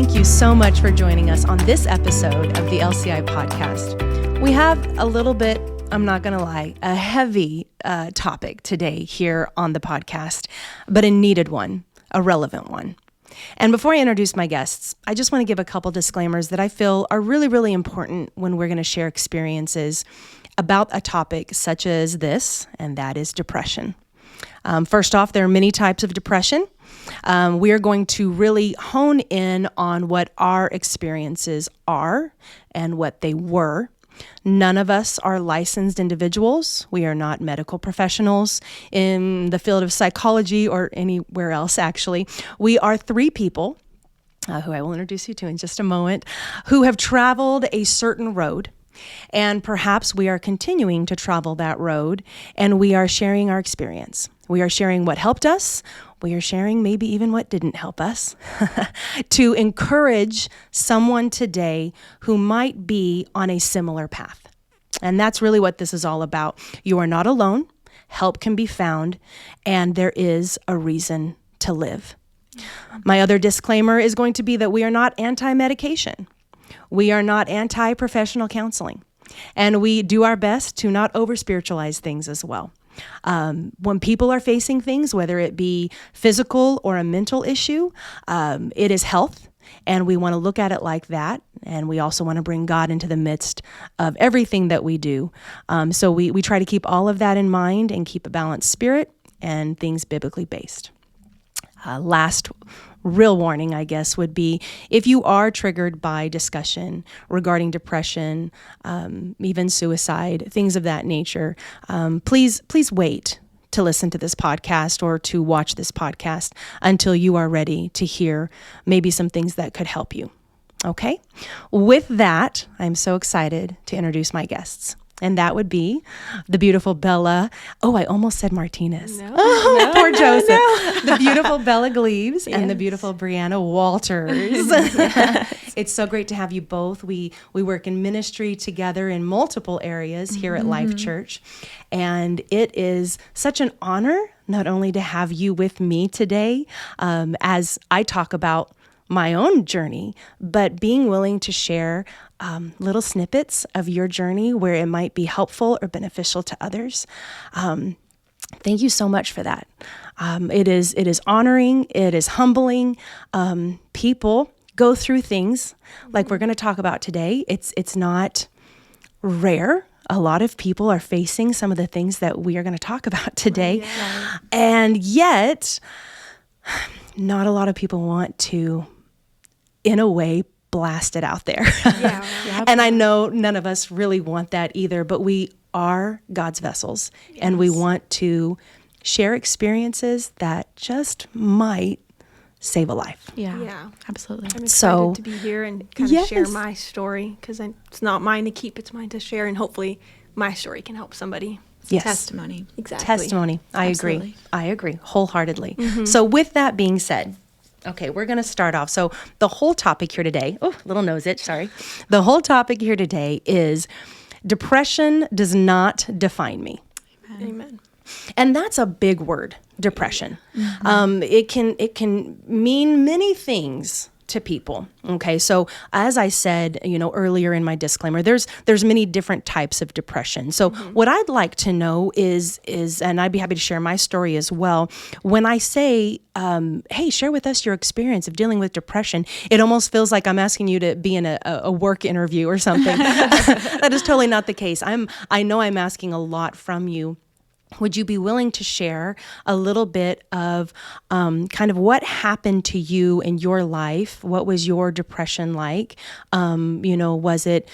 Thank you so much for joining us on this episode of the LCI podcast. We have a little bit, I'm not going to lie, a heavy topic today here on the podcast, but a needed one, a relevant one. And before I introduce my guests, I just want to give a couple disclaimers that I feel are really, really important when we're going to share experiences about a topic such as this, and that is depression. First off, there are many types of depression. We are going to really hone in on what our experiences are and what they were. None of us are licensed individuals. We are not medical professionals in the field of psychology or anywhere else, actually. We are three people, who I will introduce you to in just a moment, who have traveled a certain road. And perhaps we are continuing to travel that road, and we are sharing our experience. We are sharing what helped us. We are sharing maybe even what didn't help us to encourage someone today who might be on a similar path. And that's really what this is all about. You are not alone. Help can be found, and there is a reason to live. My other disclaimer is going to be that we are not anti-medication. We are not anti-professional counseling, and we do our best to not over-spiritualize things as well. When people are facing things, whether it be physical or a mental issue, it is health, and we want to look at it like that, and we also want to bring God into the midst of everything that we do. So we try to keep all of that in mind and keep a balanced spirit and things biblically based. Last real warning, I guess, would be if you are triggered by discussion regarding depression, even suicide, things of that nature, please wait to listen to this podcast or to watch this podcast until you are ready to hear maybe some things that could help you. Okay? With that, I'm so excited to introduce my guests. And that would be the beautiful Bella. Oh, I almost said Martinez. Poor Joseph. No. The beautiful Bella Gleaves and the beautiful Brianna Walters. Yes. It's so great to have you both. We work in ministry together in multiple areas here at LifeChurch. And it is such an honor not only to have you with me today as I talk about my own journey, but being willing to share little snippets of your journey where it might be helpful or beneficial to others. Thank you so much for that. It is honoring. It is humbling. People go through things like we're going to talk about today. It's not rare. A lot of people are facing some of the things that we are going to talk about today. Yeah. And yet, not a lot of people want to, in a way, blast it out there. Yeah. And I know none of us really want that either, but we are God's vessels, and we want to share experiences that just might save a life. Yeah, absolutely. I'm excited to be here and kind of share my story, because it's not mine to keep, it's mine to share, and hopefully my story can help somebody. Yes. Testimony. Exactly. Testimony. I agree wholeheartedly. So with that being said, okay, we're going to start off. So the whole topic here today, little nose itch, sorry. The whole topic here today is depression does not define me. Amen. And that's a big word, depression. It can mean many things to people. Okay, so as I said, earlier in my disclaimer, there's many different types of depression. So what I'd like to know is, and I'd be happy to share my story as well. When I say, hey, share with us your experience of dealing with depression, it almost feels like I'm asking you to be in a work interview or something. That is totally not the case. I know I'm asking a lot from you. Would you be willing to share a little bit of kind of what happened to you in your life? What was your depression like? Was it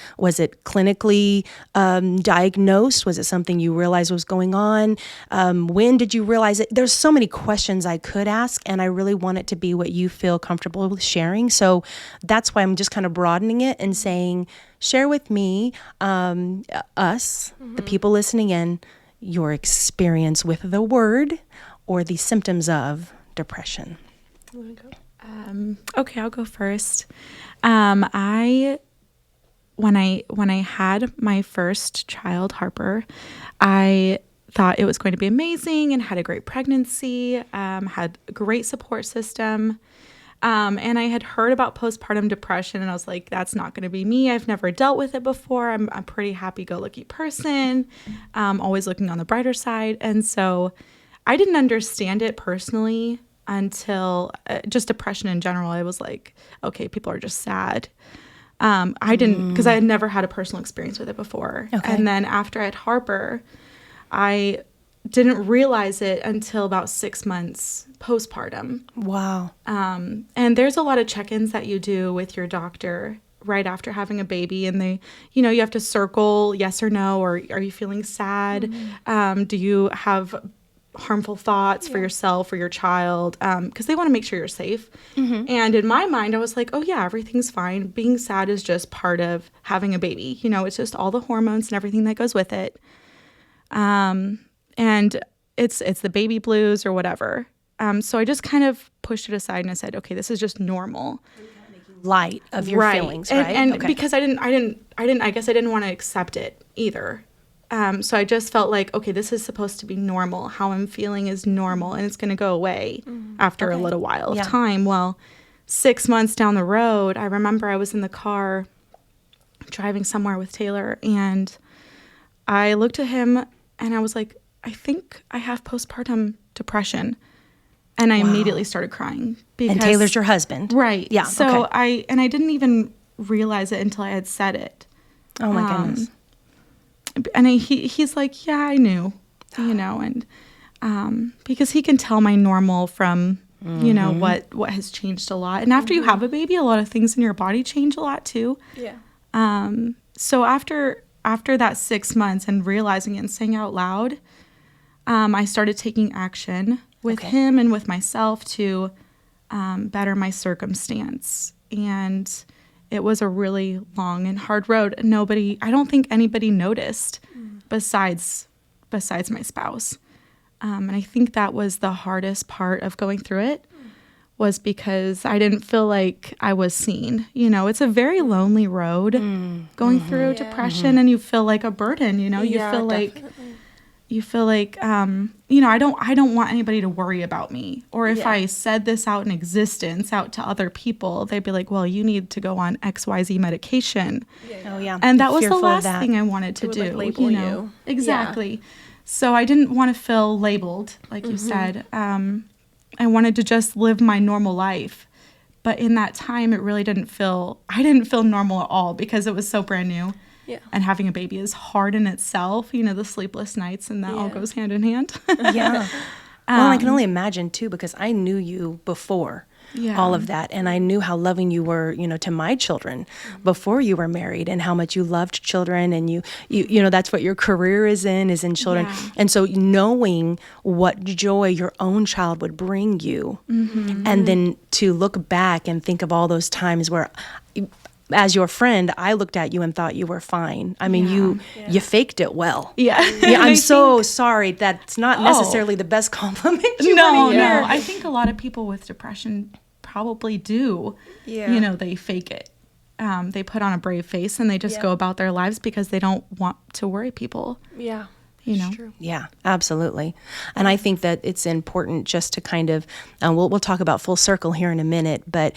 clinically diagnosed? Was it something you realized was going on? When did you realize it? There's so many questions I could ask, and I really want it to be what you feel comfortable with sharing. So that's why I'm just kind of broadening it and saying, share with me, us, the people listening in, your experience with the word or the symptoms of depression. You want to go? Okay, I'll go first. When I had my first child, Harper, I thought it was going to be amazing and had a great pregnancy, had a great support system. And I had heard about postpartum depression, and I was like, that's not going to be me. I've never dealt with it before. I'm a pretty happy-go-lucky person, always looking on the brighter side. And so I didn't understand it personally until just depression in general. I was like, okay, people are just sad. I didn't, because I had never had a personal experience with it before. Okay. And then after I had Harper, I didn't realize it until about 6 months postpartum. Wow. And there's a lot of check-ins that you do with your doctor right after having a baby, and they, you have to circle yes or no, or are you feeling sad? Do you have harmful thoughts for yourself or your child? Because they want to make sure you're safe. And in my mind, I was like, oh yeah, everything's fine. Being sad is just part of having a baby. It's just all the hormones and everything that goes with it. And it's the baby blues or whatever. So I just kind of pushed it aside and I said, okay, this is just normal. Light of your feelings, right? And because I guess I didn't want to accept it either. So I just felt like, okay, this is supposed to be normal. How I'm feeling is normal, and it's going to go away after a little while of time. Well, 6 months down the road, I remember I was in the car driving somewhere with Taylor, and I looked at him and I was like, I think I have postpartum depression. And I immediately started crying. And Taylor's your husband. Right. Yeah. So I didn't even realize it until I had said it. Oh my goodness. And he's like, yeah, I knew, and because he can tell my normal from, what has changed a lot. And after you have a baby, a lot of things in your body change a lot too. Yeah. So after that 6 months and realizing it and saying out loud, I started taking action with him and with myself to better my circumstance. And it was a really long and hard road. I don't think anybody noticed besides my spouse. And I think that was the hardest part of going through it, was because I didn't feel like I was seen. It's a very lonely road going through depression, and you feel like a burden, you feel like, I don't want anybody to worry about me. Or if I said this out in existence out to other people, they'd be like, well, you need to go on XYZ medication. Oh, yeah. And that was the last thing I wanted to do. Like label you. Exactly. Yeah. So I didn't want to feel labeled, like you said. I wanted to just live my normal life. But in that time, I didn't feel normal at all, because it was so brand new. Yeah. And having a baby is hard in itself, the sleepless nights, and that all goes hand in hand. Yeah. Well, I can only imagine too, because I knew you before all of that. And I knew how loving you were, to my children before you were married, and how much you loved children, and you that's what your career is in children. Yeah. And so knowing what joy your own child would bring you, and then to look back and think of all those times where, as your friend, I looked at you and thought you were fine. I mean, you faked it well. Yeah. I'm so sorry. That's not necessarily the best compliment you No. I think a lot of people with depression probably do. Yeah. They fake it. They put on a brave face and they just go about their lives because they don't want to worry people. Yeah. True. Yeah, absolutely. And I think that it's important just to kind of, we'll talk about full circle here in a minute, but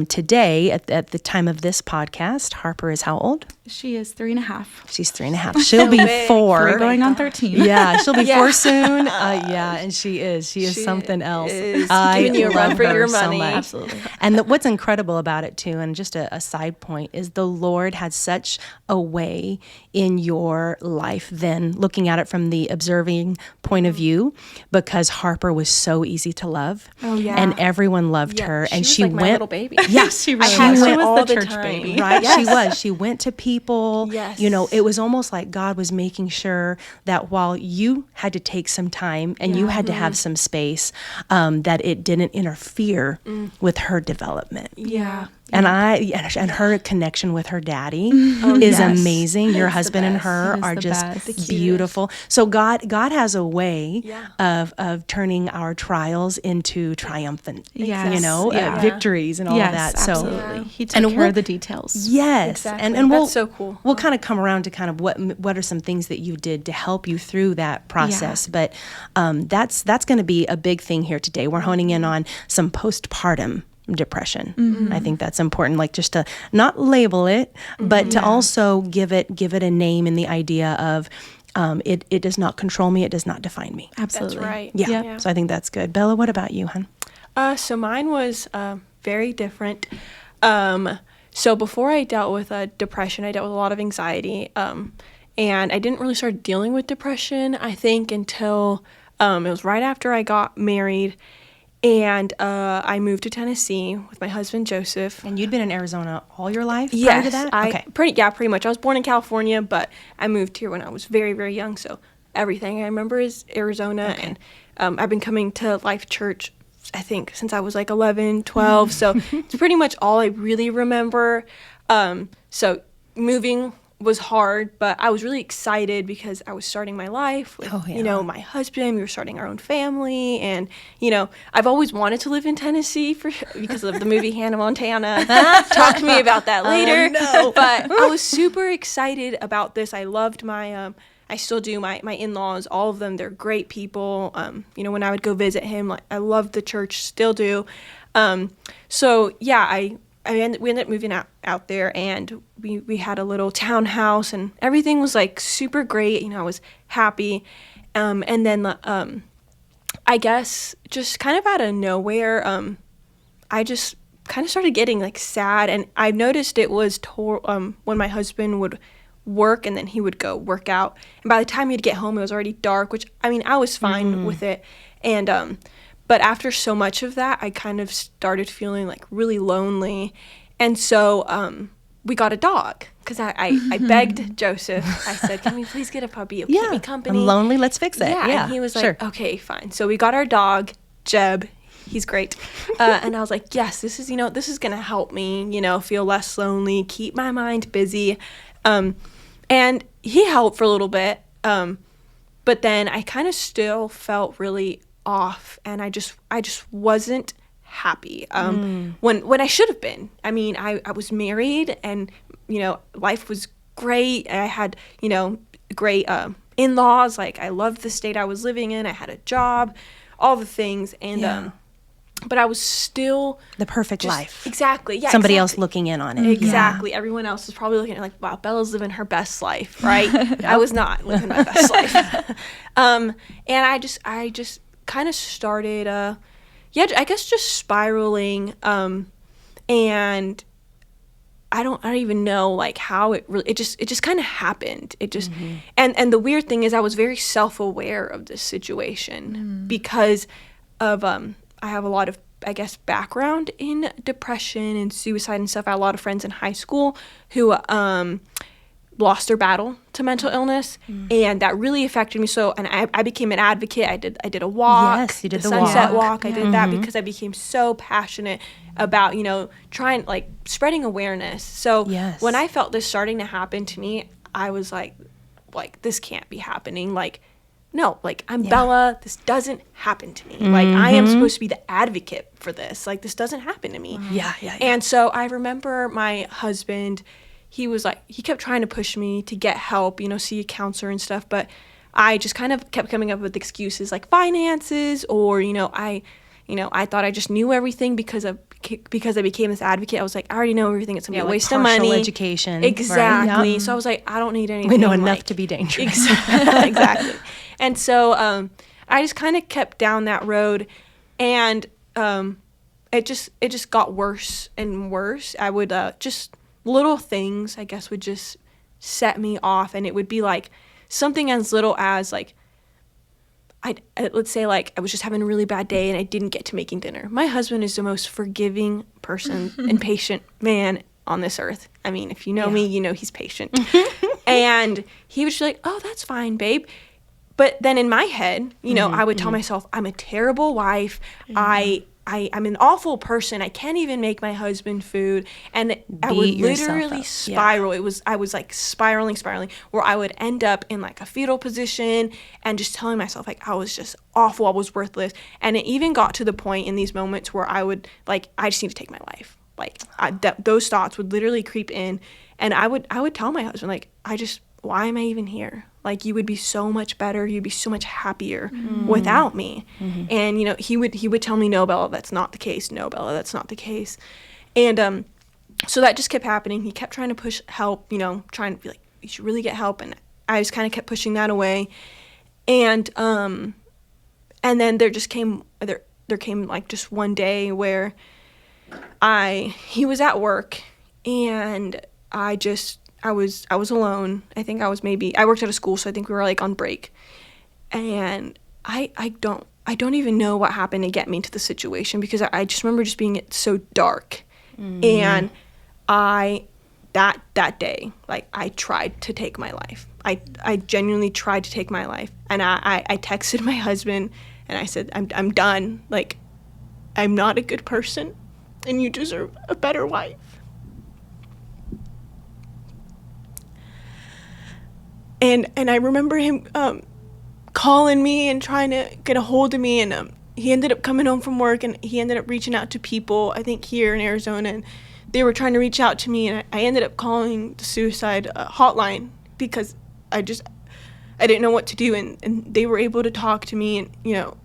today, at the time of this podcast, Harper is how old? She is 3.5. She's 3.5. She'll be 4. 3 going on 13. Yeah, she'll be 4 soon. And she is. She is something else. Giving you a run for your money. So absolutely. And what's incredible about it too, and just a side point, is the Lord had such a way in your life then, looking at it from the observing point of view, because Harper was so easy to love. Oh yeah. And everyone loved her. And she was like my little baby. Yeah, she was all the the church time. baby. Right? Yes. She was. She went to people. Yes. It was almost like God was making sure that while you had to take some time and you had to have some space, that it didn't interfere with her development. Yeah. And her connection with her daddy is amazing. Your husband and her are just beautiful. So God has a way of turning our trials into triumphant, victories and all of that. Absolutely. He took care of the details. Yes. Exactly. And that's so cool. We'll kind of come around to kind of what are some things that you did to help you through that process. But that's going to be a big thing here today. We're honing in on some postpartum depression. I think that's important, like just to not label it, but to also give it a name in the idea of it does not control me, it does not define me. Absolutely. That's right. Yeah. So I think that's good. Bella, what about you, hon? So mine was very different. So before I dealt with depression, I dealt with a lot of anxiety. And I didn't really start dealing with depression, I think, until it was right after I got married. And I moved to Tennessee with my husband, Joseph. And you'd been in Arizona all your life Yes, prior to that? Pretty much. I was born in California, but I moved here when I was very, very young. So everything I remember is Arizona. Okay. And I've been coming to LifeChurch, I think, since I was like 11, 12. So it's pretty much all I really remember. So moving was hard, but I was really excited because I was starting my life with, my husband. We were starting our own family. And, I've always wanted to live in Tennessee because of the movie Hannah Montana. Talk to me about that later. No. But I was super excited about this. I loved my, I still do, my in-laws, all of them. They're great people. When I would go visit him, like, I loved the church, still do. We ended up moving out there, and we had a little townhouse, and everything was like super great. I was happy. And then I guess just kind of out of nowhere, I just kind of started getting like sad, and I noticed it was when my husband would work and then he would go work out, and by the time he'd get home it was already dark, which I was fine with it. And but after so much of that, I kind of started feeling like really lonely. And so we got a dog because I begged Joseph. I said, can we please get a puppy? It'll keep me company. I'm lonely. Let's fix it. Yeah. And he was like, okay, fine. So we got our dog, Jeb. He's great. And I was like, yes, this is going to help me, feel less lonely, keep my mind busy. And he helped for a little bit. But then I kind of still felt really off, and I just wasn't happy when I should have been. I was married, and life was great. I had great in-laws. Like, I loved the state I was living in. I had a job, all the things, and but I was still the perfect life. Exactly. Yeah. Somebody else looking in on it. Exactly. Yeah. Everyone else is probably looking at it like, wow, Bella's living her best life, right? I was not living my best life. And I just kind of started, I guess just spiraling. And I don't even know like how it just kind of happened. It just, and the weird thing is I was very self-aware of this situation because of, I have a lot of, I guess, background in depression and suicide and stuff. I had a lot of friends in high school who lost their battle to mental illness, and that really affected me. So, and I became an advocate. I did a walk. Yes, you did the sunset walk. I did that because I became so passionate about trying like spreading awareness. So when I felt this starting to happen to me, I was like this can't be happening. Like, no, like I'm Bella. This doesn't happen to me. Like I am supposed to be the advocate for this. Like this doesn't happen to me. Yeah. And so I remember my husband, he was like, he kept trying to push me to get help, see a counselor and stuff. But I just kind of kept coming up with excuses like finances, or, I thought I just knew everything because I became this advocate. I was like, I already know everything. It's going to be a waste of money. Education. Exactly. Right? So I was like, I don't need anything. We know enough to be dangerous. Exactly. And so I just kind of kept down that road, and it just got worse and worse. I would just little things, I guess, would just set me off, and it would be like something as little as like let's say like I was just having a really bad day and I didn't get to making dinner. My husband is the most forgiving person and patient man on this earth. I mean, if you know me, you know he's patient. And he was just like, oh, that's fine, babe. But then in my head, I would tell myself, I'm a terrible wife. I'm an awful person. I can't even make my husband food. And I would literally spiral. I was like spiraling, where I would end up in like a fetal position and just telling myself like I was just awful. I was worthless. And it even got to the point in these moments where I would like, I just need to take my life. Like those thoughts would literally creep in. And I would tell my husband like, why am I even here? Like, you would be so much better. You'd be so much happier without me. And, you know, he would tell me, no, Bella, that's not the case. No, Bella, that's not the case. And so that just kept happening. He kept trying to push help, you know, trying to be like, you should really get help. And I just kind of kept pushing that away. And then there came like just one day where he was at work, and I was alone. I think I worked at a school, so I think we were like on break. And I don't even know what happened to get me into the situation, because I just remember just being so dark. And that day, like, I tried to take my life. I genuinely tried to take my life. And I texted my husband, and I said, I'm done. Like, I'm not a good person, and you deserve a better wife. And I remember him calling me and trying to get a hold of me, and he ended up coming home from work, and he ended up reaching out to people, I think here in Arizona, and they were trying to reach out to me, and I ended up calling the suicide hotline, because I didn't know what to do, and they were able to talk to me and, you know,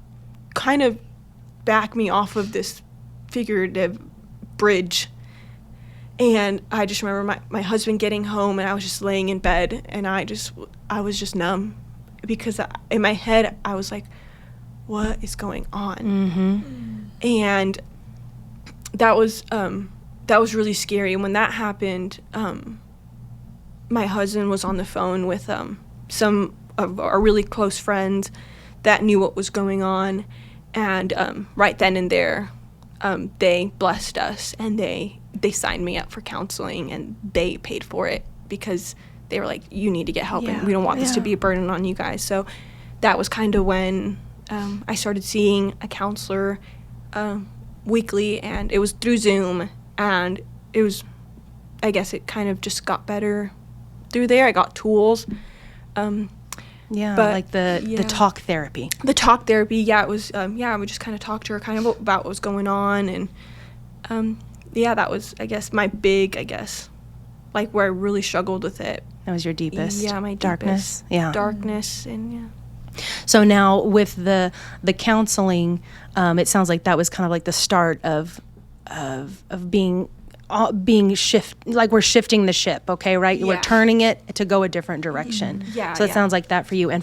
kind of back me off of this figurative bridge. And I just remember my husband getting home, and I was just laying in bed, and I was just numb, because in my head I was like, what is going on? And that was really scary. And when that happened, my husband was on the phone with some of our really close friends that knew what was going on, and right then and there, they blessed us, and they signed me up for counseling, and they paid for it, because they were like, you need to get help, and we don't want this to be a burden on you guys. So that was kind of when I started seeing a counselor weekly, and it was through Zoom, and I guess it kind of just got better through there. I got tools. Like the talk therapy. The talk therapy, it was, I would just kind of talk to her kind of about what was going on, and that was, I guess, my big, like, where I really struggled with it. That was your deepest. Yeah, my darkness. Deepest Yeah. Darkness, and So now with the counseling, it sounds like that was kind of like the start of being like we're shifting the ship, okay, right? Yeah. We're turning it to go a different direction. So it sounds like that for you. And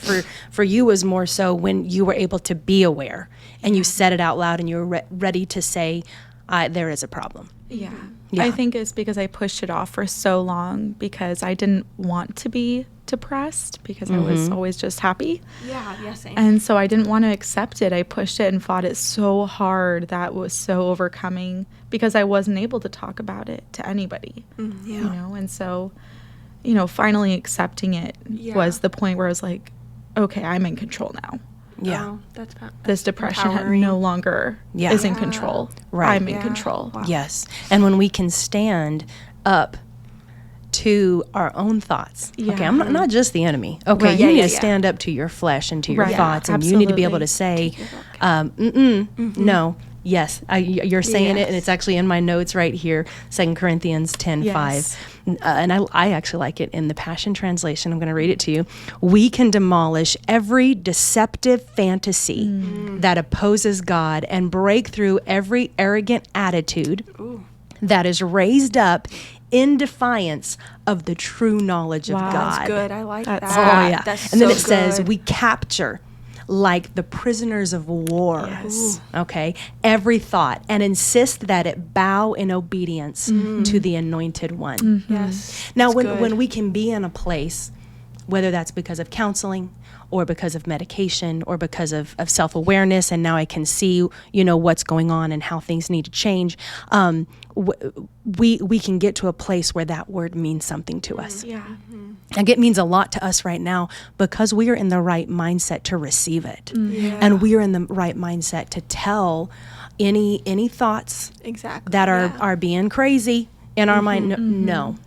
for you was more so when you were able to be aware, and you said it out loud, and you were ready to say, there is a problem. Yeah. I think it's because I pushed it off for so long, because I didn't want to be depressed, because I was always just happy. Yeah, same. And so I didn't want to accept it. I pushed it and fought it so hard. That was so overcoming, because I wasn't able to talk about it to anybody. You know, and so, you know, finally accepting it was the point where I was like, okay, I'm in control now. Yeah. That's this depression empowering. no longer is in control. Right. I'm in control. Wow. Yes. And when we can stand up to our own thoughts. Yeah. Okay, I'm not just the enemy. Okay, Right. you need Yeah, to stand up to your flesh and to your Right. thoughts, Yeah, and you need to be able to absolutely. say, no, yes, you're saying it, and it's actually in my notes right here, 2 Corinthians 10:5. Yes. And I actually like it in the Passion Translation. I'm going to read it to you. We can demolish every deceptive fantasy that opposes God, and break through every arrogant attitude that is raised up in defiance of the true knowledge of God. That's good. I like that. Oh, yeah. That's and then so it says, good. we capture like the prisoners of war. Yes. Okay, every thought, and insist that it bow in obedience to the Anointed One. Yes. Now, that's good. when we can be in a place, whether that's because of counseling or because of medication or because of self-awareness, and now I can see, what's going on and how things need to change, we can get to a place where that word means something to us. Yeah. And it means a lot to us right now because we are in the right mindset to receive it. Yeah. And we are in the right mindset to tell any thoughts Exactly. that are being crazy in our mind. No,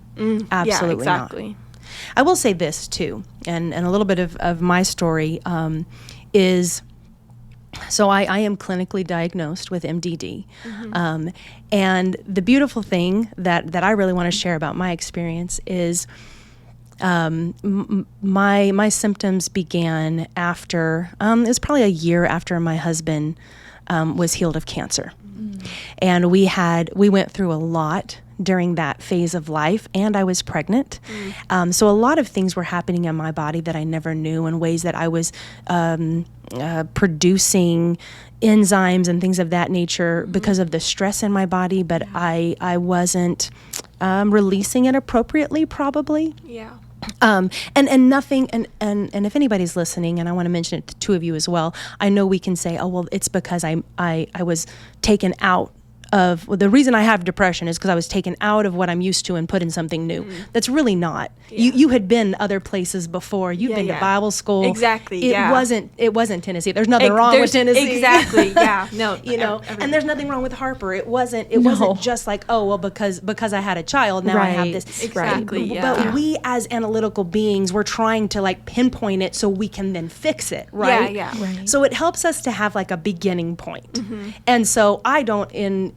absolutely yeah, exactly. not. I will say this too, and a little bit of my story is, so I am clinically diagnosed with MDD. And the beautiful thing that I really want to share about my experience is My symptoms began after, it was probably a year after my husband was healed of cancer. And we went through a lot during that phase of life, and I was pregnant. So a lot of things were happening in my body that I never knew, in ways that I was producing enzymes and things of that nature because of the stress in my body, but I wasn't releasing it appropriately, probably. Yeah. And nothing, and if anybody's listening, and I want to mention it to two of you as well, I know we can say, oh, well, it's because I was taken out of, well, the reason I have depression is because I was taken out of what I'm used to and put in something new. That's really not. You had been other places before. You've been to Bible school. Exactly. It wasn't Tennessee. There's nothing wrong with Tennessee. Exactly. Yeah. No. And there's nothing wrong with Harper. It wasn't just like, oh, well, because I had a child, now I have this. Exactly. But we as analytical beings, we're trying to like pinpoint it so we can then fix it, right? Yeah. Right. So it helps us to have like a beginning point. And so I don't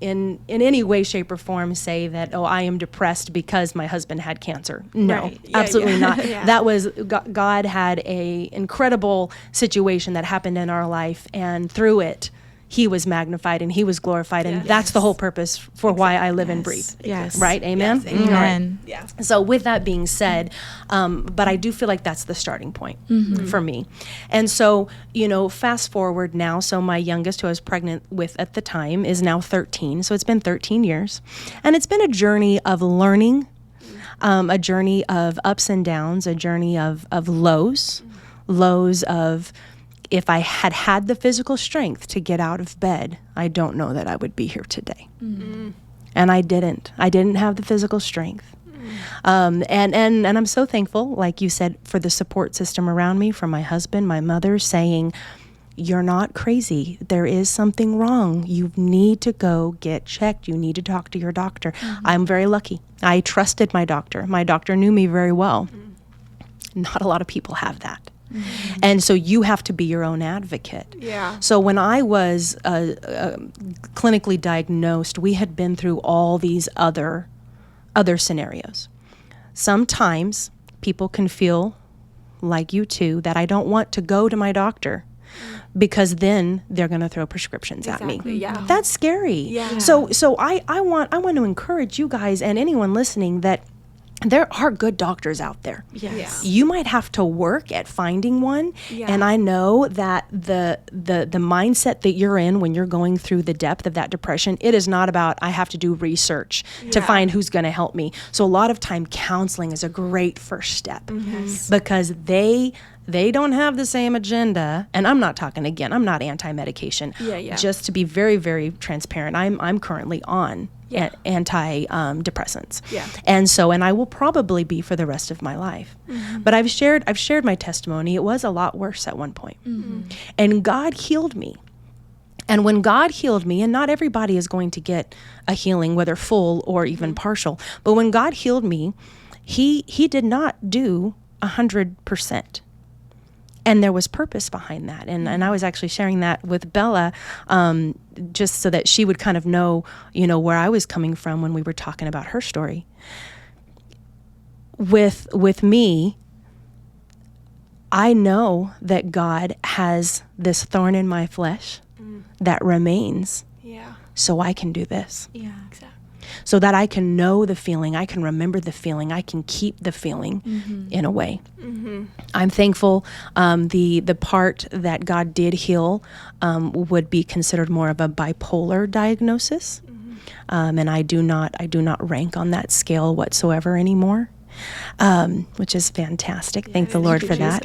in any way, shape, or form say that, oh, I am depressed because my husband had cancer. No, Right. Yeah, absolutely not. Yeah. That was, God had a incredible situation that happened in our life, and through it, he was magnified and he was glorified. And that's the whole purpose for why I live and breathe. Yes. Right? Amen? Yes, amen. Amen. Yeah. So with that being said, but I do feel like that's the starting point for me. And so, fast forward now. So my youngest, who I was pregnant with at the time, is now 13. So it's been 13 years. And it's been a journey of learning, a journey of ups and downs, a journey of lows of, if I had had the physical strength to get out of bed, I don't know that I would be here today. And I didn't. I didn't have the physical strength. And I'm so thankful, like you said, for the support system around me, from my husband, my mother, saying, you're not crazy. There is something wrong. You need to go get checked. You need to talk to your doctor. I'm very lucky. I trusted my doctor. My doctor knew me very well. Not a lot of people have that. And so you have to be your own advocate. Yeah. So when I was clinically diagnosed, we had been through all these other scenarios. Sometimes people can feel like you too, that I don't want to go to my doctor because then they're going to throw prescriptions at me. Yeah. That's scary. Yeah. So I want to encourage you guys and anyone listening that there are good doctors out there. Yes. You might have to work at finding one. Yeah. And I know that the mindset that you're in when you're going through the depth of that depression, it is not about, I have to do research to find who's going to help me. So a lot of time counseling is a great first step because they don't have the same agenda. And I'm not talking, again, I'm not anti-medication. Just to be very, very transparent, I'm currently on antidepressants. And I will probably be for the rest of my life. But I've shared my testimony. It was a lot worse at one point. And God healed me. And when God healed me, and not everybody is going to get a healing, whether full or even partial, but when God healed me, he did not do 100%. And there was purpose behind that. And I was actually sharing that with Bella, just so that she would kind of know, where I was coming from when we were talking about her story. With me, I know that God has this thorn in my flesh that remains. So I can do this. Yeah. Exactly. So that I can know the feeling, I can remember the feeling, I can keep the feeling in a way. I'm thankful the part that God did heal would be considered more of a bipolar diagnosis. And I do not rank on that scale whatsoever anymore, which is fantastic. Thank the Lord for that.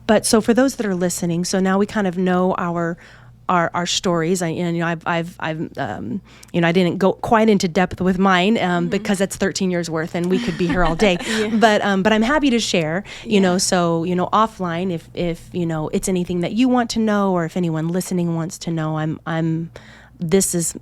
But so for those that are listening, so now we kind of know our stories. I didn't go quite into depth with mine because that's 13 years worth, and we could be here all day. But I'm happy to share. So offline, if it's anything that you want to know, or if anyone listening wants to know, I'm this is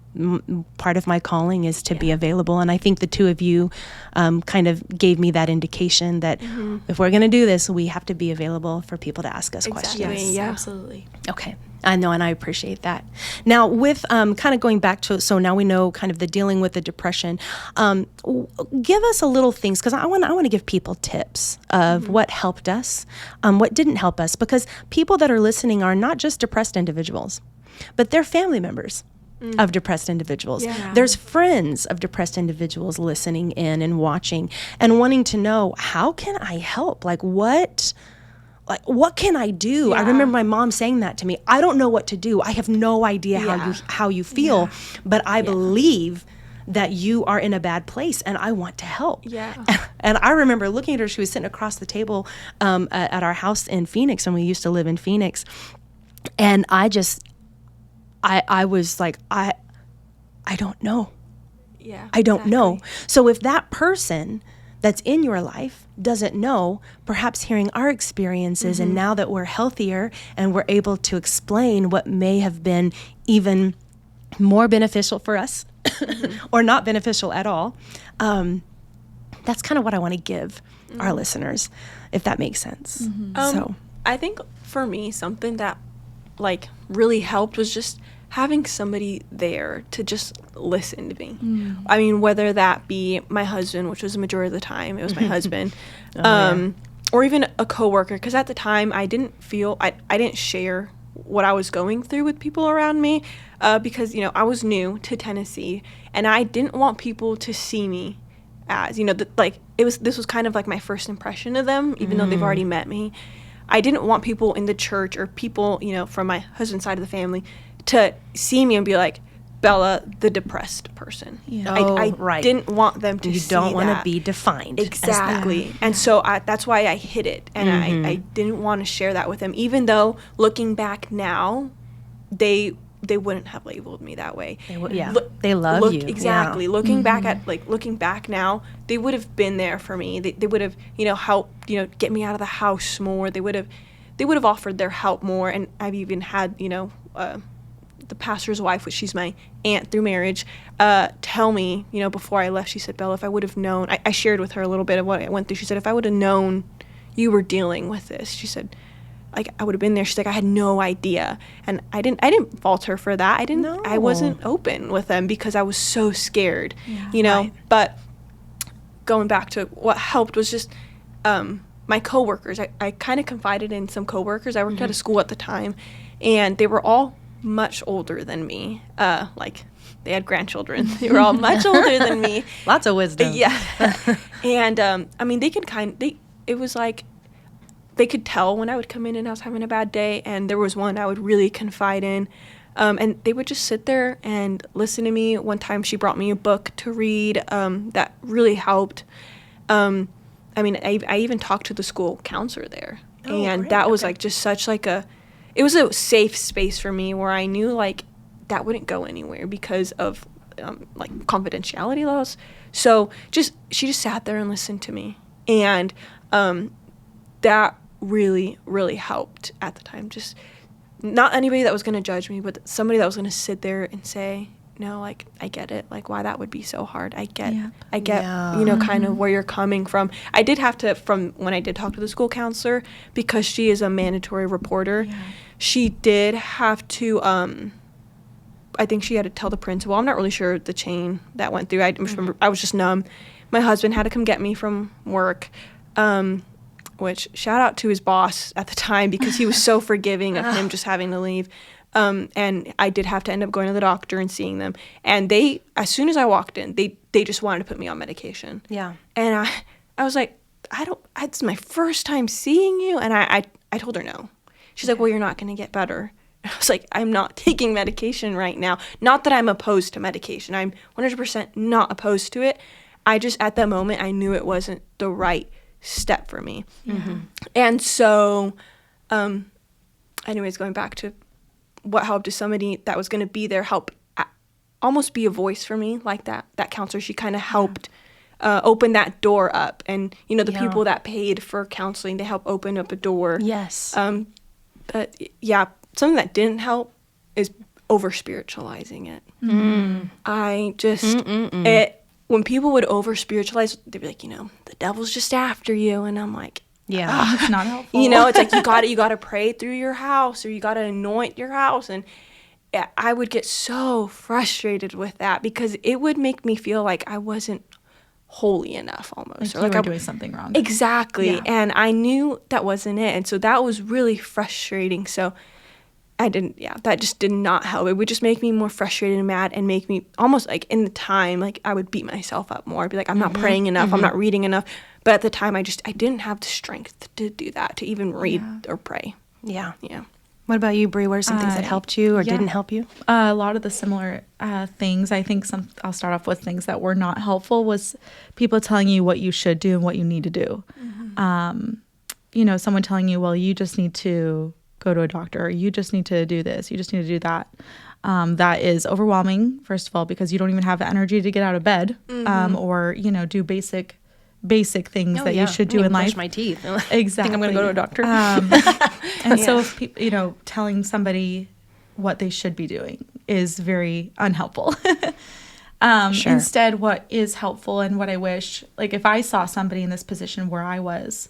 part of my calling is to be available. And I think the two of you kind of gave me that indication that if we're going to do this, we have to be available for people to ask us questions. Yes, Yeah. absolutely. Okay. I know, and I appreciate that. Now, with kind of going back to, so now we know kind of the dealing with the depression. Give us a little things, because I want to give people tips of what helped us, what didn't help us, because people that are listening are not just depressed individuals, but they're family members of depressed individuals. Yeah. There's friends of depressed individuals listening in and watching and wanting to know, how can I help? Like, what can I do? Yeah. I remember my mom saying that to me. I don't know what to do. I have no idea how you feel, but I believe that you are in a bad place and I want to help. Yeah. And I remember looking at her. She was sitting across the table at our house in Phoenix, and we used to live in Phoenix. And I was like, I don't know. Yeah. I don't know. So if that person that's in your life doesn't know, perhaps hearing our experiences, and now that we're healthier and we're able to explain what may have been even more beneficial for us or not beneficial at all, that's kind of what I want to give our listeners, if that makes sense. So I think for me, something that like really helped was just having somebody there to just listen to me. I mean, whether that be my husband, which was the majority of the time, it was my husband, or even a coworker, because at the time I didn't feel, I didn't share what I was going through with people around me, because, you know, I was new to Tennessee, and I didn't want people to see me as, you know, this was kind of like my first impression of them, even though they've already met me. I didn't want people in the church or people, you know, from my husband's side of the family to see me and be like, Bella, the depressed person. Yeah. I didn't want them to see that. you don't want to be defined. Exactly. As that. And so that's why I hid it. And I didn't want to share that with them, even though looking back now, they wouldn't have labeled me that way. They love you. Exactly. Looking back now, they would have been there for me. They would have, you know, helped, you know, get me out of the house more. They would have offered their help more. And I've even had, you know, the pastor's wife, which she's my aunt through marriage, tell me, you know, before I left, she said, Bella, if I would have known, I shared with her a little bit of what I went through. She said, if I would have known you were dealing with this, she said, like, I would have been there. She's like, I had no idea. And I didn't fault her for that. I wasn't open with them because I was so scared, you know, but going back to what helped was just, my coworkers. I kind of confided in some coworkers. I worked at a school at the time, and they were all much older than me. Like, they had grandchildren. They were all much older than me. Lots of wisdom. Yeah. And I mean, it was like they could tell when I would come in and I was having a bad day, and there was one I would really confide in, and they would just sit there and listen to me. One time she brought me a book to read that really helped. I mean, I even talked to the school counselor there, and that was like just such like it was a safe space for me where I knew like that wouldn't go anywhere because of like confidentiality laws. So she just sat there and listened to me, and that really, really helped at the time. Just not anybody that was going to judge me, but somebody that was going to sit there and say, no, like, I get it. Like, why that would be so hard. I get, you know, kind of where you're coming from. I did have to, from when I did talk to the school counselor, because she is a mandatory reporter, she did have to, I think she had to tell the principal. I'm not really sure the chain that went through. I just remember I was just numb. My husband had to come get me from work, which shout out to his boss at the time, because he was so forgiving of him just having to leave. And I did have to end up going to the doctor and seeing them. And they, as soon as I walked in, they just wanted to put me on medication. Yeah. And I was like, it's my first time seeing you. And I told her no. She's like, well, you're not going to get better. I was like, I'm not taking medication right now. Not that I'm opposed to medication. I'm 100% not opposed to it. I just, at that moment, I knew it wasn't the right step for me. And so, anyways, going back to what helped is somebody that was going to be there, help almost be a voice for me, like that counselor. She kind of helped open that door up. And, you know, the people that paid for counseling, they help open up a door. Yes. But, yeah, something that didn't help is over spiritualizing it. I just when people would over spiritualize, they'd be like, the devil's just after you, and I'm like, yeah, it's not helpful. It's like you got to pray through your house, or you got to anoint your house, and I would get so frustrated with that because it would make me feel like I wasn't holy enough almost. Like you were doing something wrong. Exactly. Yeah. And I knew that wasn't it. And so that was really frustrating. So that just did not help. It would just make me more frustrated and mad and make me almost like in the time, like I would beat myself up more. I'd be like, I'm not praying enough. I'm not reading enough. But at the time, I didn't have the strength to do that, to even read or pray. Yeah. Yeah. What about you, Bree? What are some things that helped you or didn't help you? A lot of the similar things. I think I'll start off with things that were not helpful was people telling you what you should do and what you need to do. Someone telling you, well, you just need to go to a doctor, or you just need to do this, you just need to do that. That is overwhelming, first of all, because you don't even have the energy to get out of bed or, do basic things that you should do in life. Brush my teeth. Exactly. Think I'm going to go to a doctor. And so if people, telling somebody what they should be doing is very unhelpful. Sure. Instead, what is helpful and what I wish, like if I saw somebody in this position where I was,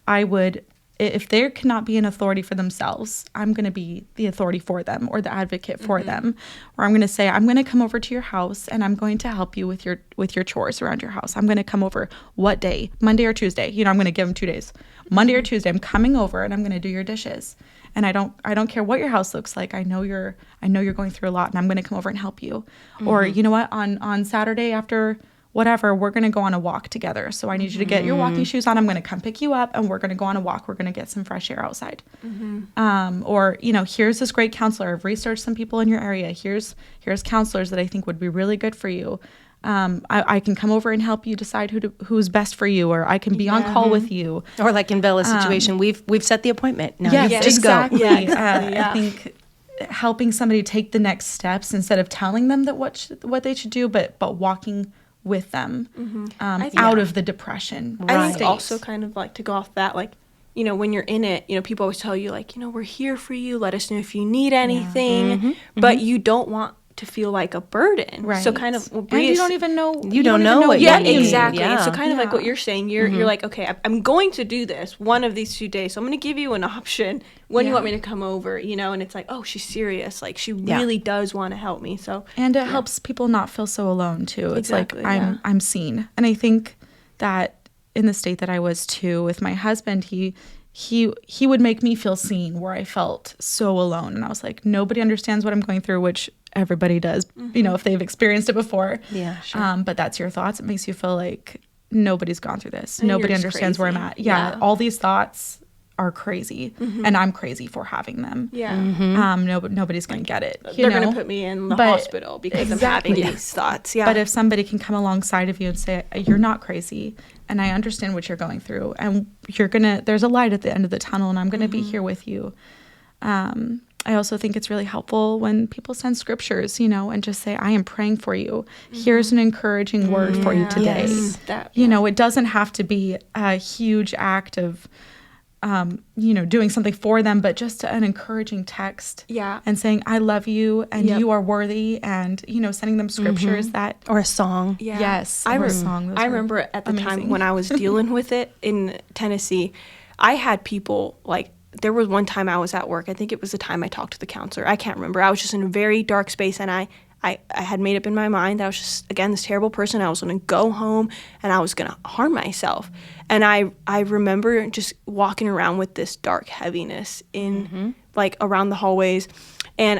I would, if they cannot be an authority for themselves, I'm going to be the authority for them or the advocate for them. Or I'm going to say, I'm going to come over to your house and I'm going to help you with your chores around your house. I'm going to come over what day? Monday or Tuesday. I'm going to give them 2 days. Monday or Tuesday, I'm coming over and I'm going to do your dishes. And I don't care what your house looks like. I know you're going through a lot and I'm going to come over and help you. Or you know what? On Saturday after whatever, we're going to go on a walk together. So I need you to get your walking shoes on. I'm going to come pick you up and we're going to go on a walk. We're going to get some fresh air outside. Or, here's this great counselor. I've researched some people in your area. Here's counselors that I think would be really good for you. I can come over and help you decide who's best for you, or I can be on call with you. Or like in Bella's situation, we've set the appointment. Now Yes, you just exactly. go. I think helping somebody take the next steps instead of telling them that what they should do, but walking with them out of the depression. I think also kind of like to go off that, like, when you're in it, people always tell you like, we're here for you. Let us know if you need anything, but you don't want to feel like a burden. Right. So kind of, and you don't even know. You don't know what yeah, you need. exactly. Yeah. So kind of like what you're saying, you're like, okay, I'm going to do this one of these 2 days. So I'm going to give you an option when you want me to come over, and it's like, oh, she's serious. Like she really does want to help me. So and it helps people not feel so alone too. It's exactly, like I'm seen. And I think that in the state that I was too with my husband, he would make me feel seen where I felt so alone. And I was like, nobody understands what I'm going through, which everybody does, if they've experienced it before. Yeah, sure. But that's your thoughts. It makes you feel like nobody's gone through this. And Nobody you're just understands where I'm crazy. at. Yeah, all these thoughts are crazy, and I'm crazy for having them. Yeah. Nobody's going to get it. They're going to put me in the hospital because I'm having these thoughts. Yeah. But if somebody can come alongside of you and say, you're not crazy, and I understand what you're going through, and there's a light at the end of the tunnel, and I'm going to be here with you. I also think it's really helpful when people send scriptures, and just say, I am praying for you. Here's an encouraging word for you today. Yes. It doesn't have to be a huge act of, doing something for them, but just an encouraging text. Yeah. And saying, I love you and you are worthy, and, sending them scriptures that. Or a song. Yeah. Yes. I or a song. I remember at the time when I was dealing with it in Tennessee, I had people like, there was one time I was at work. I think it was the time I talked to the counselor. I can't remember. I was just in a very dark space, and I had made up in my mind that I was just, again, this terrible person. I was going to go home and I was going to harm myself. And I remember just walking around with this dark heaviness in like around the hallways. And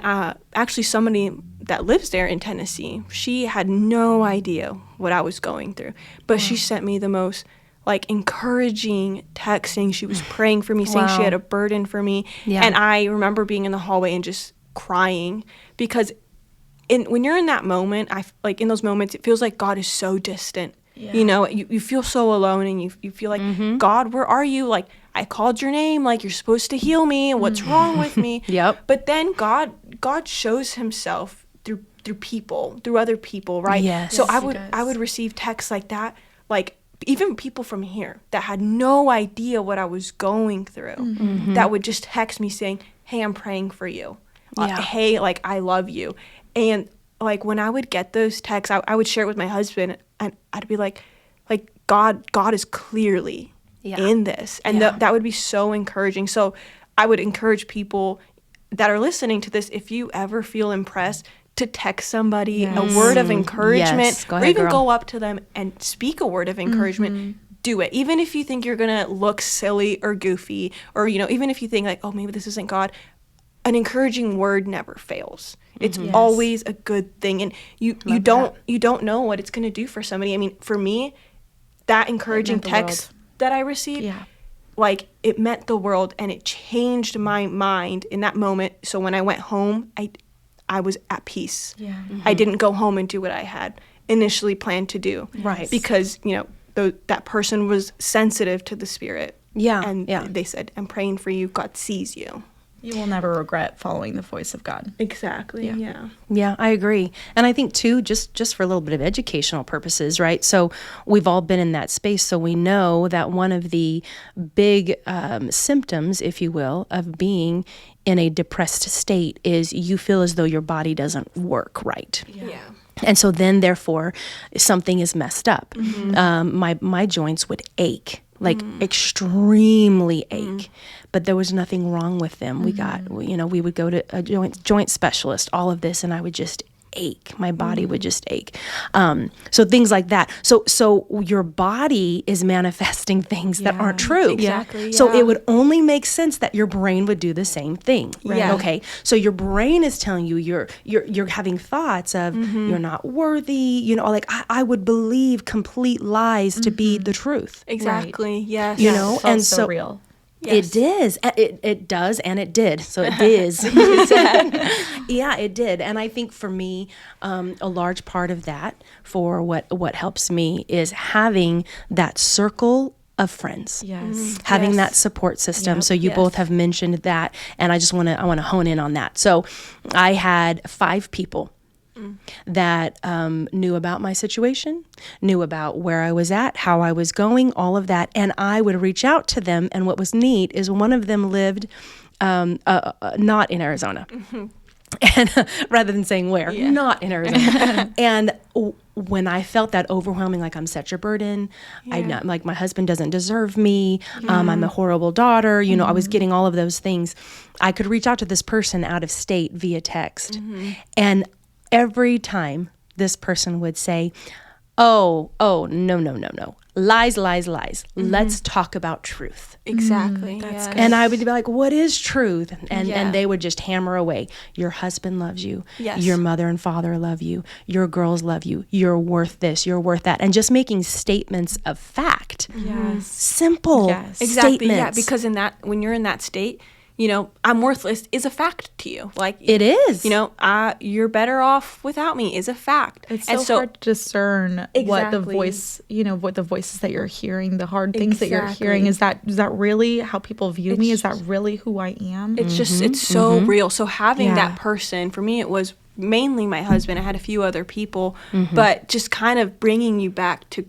actually somebody that lives there in Tennessee, she had no idea what I was going through. But she sent me the most like encouraging text saying she was praying for me, saying she had a burden for me. Yeah. And I remember being in the hallway and just crying because when you're in that moment, in those moments, it feels like God is so distant. Yeah. You feel so alone, and you feel like, God, where are you? Like, I called your name, like you're supposed to heal me. What's wrong with me? Yep. But then God shows himself through people, through other people, right? Yes. So I would receive texts like that, like even people from here that had no idea what I was going through, that would just text me saying, hey, I'm praying for you. hey, like, I love you. And like when I would get those texts, I would share it with my husband, and I'd be like God is clearly in this. And that would be so encouraging. So I would encourage people that are listening to this, if you ever feel impressed, to text somebody a word of encouragement, Go ahead, or even girl. go up to them and speak a word of encouragement. Do it. Even if you think you're going to look silly or goofy, or, even if you think like, oh, maybe this isn't God, an encouraging word never fails. It's always a good thing. And you don't know what it's going to do for somebody. I mean, for me, that encouraging text that I received, like, it meant the world, and it changed my mind in that moment. So when I went home, I was at peace. Yeah. I didn't go home and do what I had initially planned to do. Right. Because, that person was sensitive to the Spirit. Yeah. And they said, I'm praying for you. God sees you. You will never regret following the voice of God. Exactly. Yeah. Yeah, I agree. And I think too, just for a little bit of educational purposes, right? So we've all been in that space. So we know that one of the big symptoms, if you will, of being in a depressed state is you feel as though your body doesn't work right. Yeah. And so then, therefore, something is messed up. My joints would ache, like extremely ache, but there was nothing wrong with them. We would go to a joint specialist, all of this, and I would just ache. My body would just ache. So things like that. So your body is manifesting things that aren't true. Exactly. So it would only make sense that your brain would do the same thing. Right? Yeah. Okay. So your brain is telling you you're having thoughts of you're not worthy. Like I would believe complete lies to be the truth. Exactly. Right. Yes. And so real. Yes. It is. It does, and it did. So it is. Yeah, it did. And I think for me, a large part of that, for what helps me, is having that circle of friends. Yes. Having that support system. Yep. So you both have mentioned that, and I want to hone in on that. So I had 5 people that knew about my situation, knew about where I was at, how I was going, all of that. And I would reach out to them. And what was neat is one of them lived not in Arizona. And rather than saying where, not in Arizona. And when I felt that overwhelming, like I'm such a burden, like my husband doesn't deserve me, I'm a horrible daughter, I was getting all of those things. I could reach out to this person out of state via text. And every time this person would say, oh, no. Lies. Let's talk about truth. Exactly. That's good. And I would be like, what is truth? And they would just hammer away. Your husband loves you. Yes. Your mother and father love you. Your girls love you. You're worth this. You're worth that. And just making statements of fact. Yes. Simple Exactly. statements. Yeah, because when you're in that state, I'm worthless is a fact to you. Like it is. You're better off without me is a fact. It's so hard to discern what the voice, what the voices that you're hearing, the hard things that you're hearing. Is that really how people view me? Is that really who I am? It's just, it's so real. So having that person, for me, it was mainly my husband. I had a few other people, but just kind of bringing you back to